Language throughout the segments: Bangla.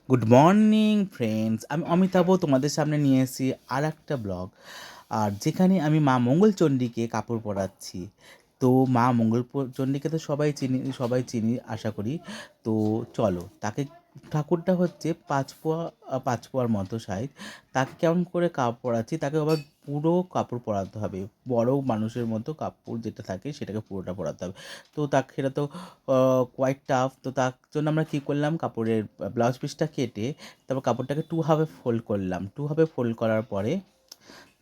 গুড মর্নিং ফ্রেন্ডস, আমি অমিতাভ তোমাদের সামনে নিয়ে এসেছি আর একটা ব্লগ। আর যেখানে আমি মা মঙ্গলচণ্ডীকে কাপড় পরাচ্ছি। তো মা চণ্ডীকে তো সবাই চিনি আশা করি। তো চলো, তাকে ঠাকুরটা হচ্ছে 5 পোয়ার মতো সাইজ। তাকে কেমন করে কাপড় পরাচ্ছি, তাকে আবার পুরো কাপড় পরাতে হবে। বড় মানুষের মতো কাপড় যেটা থাকে সেটাকে পুরোটা পরাতে হবে। তো তাকে সেটা তো কোয়াইট টাফ। তো তার জন্য আমরা কী করলাম, কাপড়ের ব্লাউজ পিসটা কেটে তারপর কাপড়টাকে 2 হাফে ফোল্ড করলাম। 2 হাফে ফোল্ড করার পরে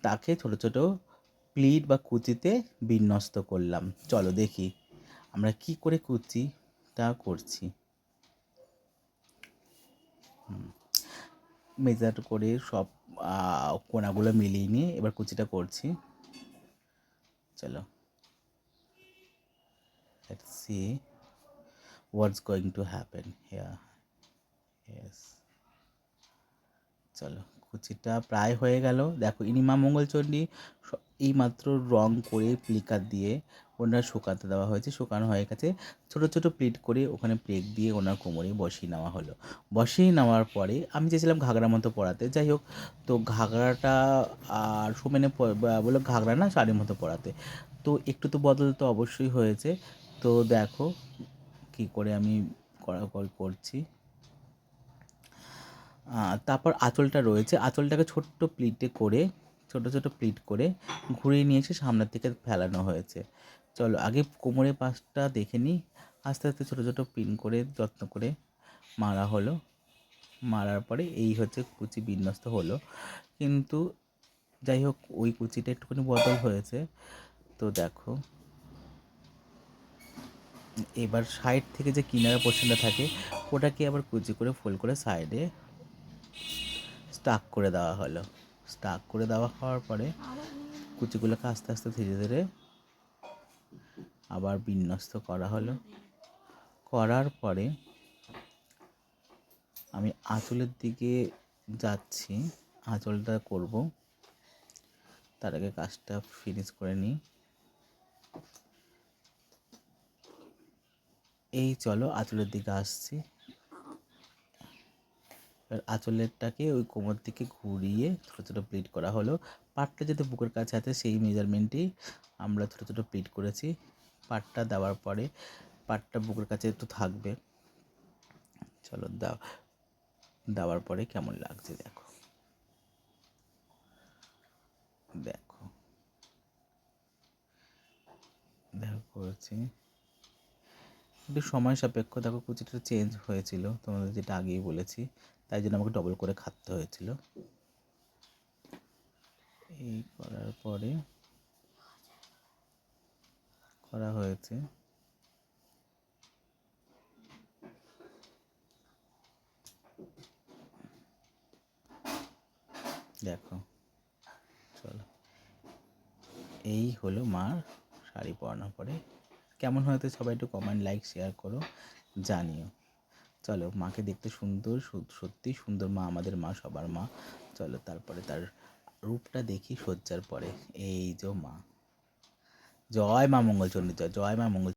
তাকে ছোট ছোট প্লিট বা কুচিতে বিন্যস্ত করলাম। চলো দেখি আমরা কি করে কুচিটা করছি। মেজার করে সব কোণাগুলো মিলিয়ে নিয়ে এবার কুচিটা করছি। চলো, let's see what's going to happen here. Yes, চলো, কুচিটা প্রায় হয়ে গেল। দেখো, ইনি মা মঙ্গলচণ্ডী এইমাত্র রং করে প্লিকার দিয়ে ওনার শুকাতে দেওয়া হয়েছে। শুকানো হয়ে গেছে। ছোটো ছোটো প্লিট করে ওখানে প্লেট দিয়ে ওনার কোমরে বসিয়ে নেওয়া হলো। বসিয়ে নেওয়ার পরে আমি চেয়েছিলাম ঘাগরার মতো পরাতে, যাই হোক। তো ঘাগরাটা আর সুমেনে বলে ঘাগরা না, শাড়ির মতো পরাতে। তো একটু তো বদল তো অবশ্যই হয়েছে। তো দেখো কী করে আমি করছি। তারপর আঁচলটা রয়েছে, আঁচলটাকে ছোট ছোট প্লিট করে ঘুরিয়ে নিয়ে এসে সামনের দিকে ফেলানো হয়েছে। চলো আগে কোমরের পাশটা দেখে নিই। আস্তে আস্তে ছোটো ছোটো পিন করে যত্ন করে মারা হলো। মারার পরে এই হচ্ছে কুচি বিন্যস্ত হলো। কিন্তু যাই হোক, ওই কুচিটা একটুখানি বদল হয়েছে। তো দেখো, এবার সাইড থেকে যে কিনারা পোর্শনটা থাকে ওটাকে আবার কুচি করে ফোল্ড করে সাইডে স্টাক করে দেওয়া হলো। স্টাক করে দেওয়া হওয়ার পরে কুচিগুলোকে আস্তে আস্তে ধীরে ধীরে আবার বিন্যস্ত করা হলো। করার পরে আমি আঁচলের দিকে যাচ্ছি, আঁচলটা করব। তার আগে কাজটা ফিনিশ করে নিই। এই চলো, আঁচলের দিকে আসছি। এবার আঁচলেরটাকে ওই কোমর দিকে ঘুরিয়ে ছোটো ছোটো প্লিট করা হলো। পাটটা যেহেতু বুকের কাছে আছে সেই মেজারমেন্টেই আমরা ছোটো ছোটো প্লিট করেছি। পাটটা দেওয়ার পরে পাটটা বুকের কাছে একটু থাকবে। চলো দেওয়ার পরে কেমন লাগছে দেখো। দেখো দেখো করেছি। একটু সময় সাপেক্ষ। দেখো কুচিটা চেঞ্জ হয়েছিল, তোমাদের যেটা আগেই বলেছি, তাই জন্য আমাকে ডবল করে খাটতে হয়েছিল। এই করার পরে করা হয়েছে। দেখো, চলো, এই হলো মার শাড়ি পরানোর পরে। কেমন হয়তো সবাই একটু কমেন্ট, লাইক, শেয়ার করো, জানিও। চলো, মাকে দেখতে সুন্দর, সত্যি সুন্দর মা, আমাদের মা, সবার মা। চলো তারপরে তার রূপটা দেখি সজ্জার পরে। এই যে মা। জয় মা মঙ্গলচণ্ডী, জয় মা মঙ্গল।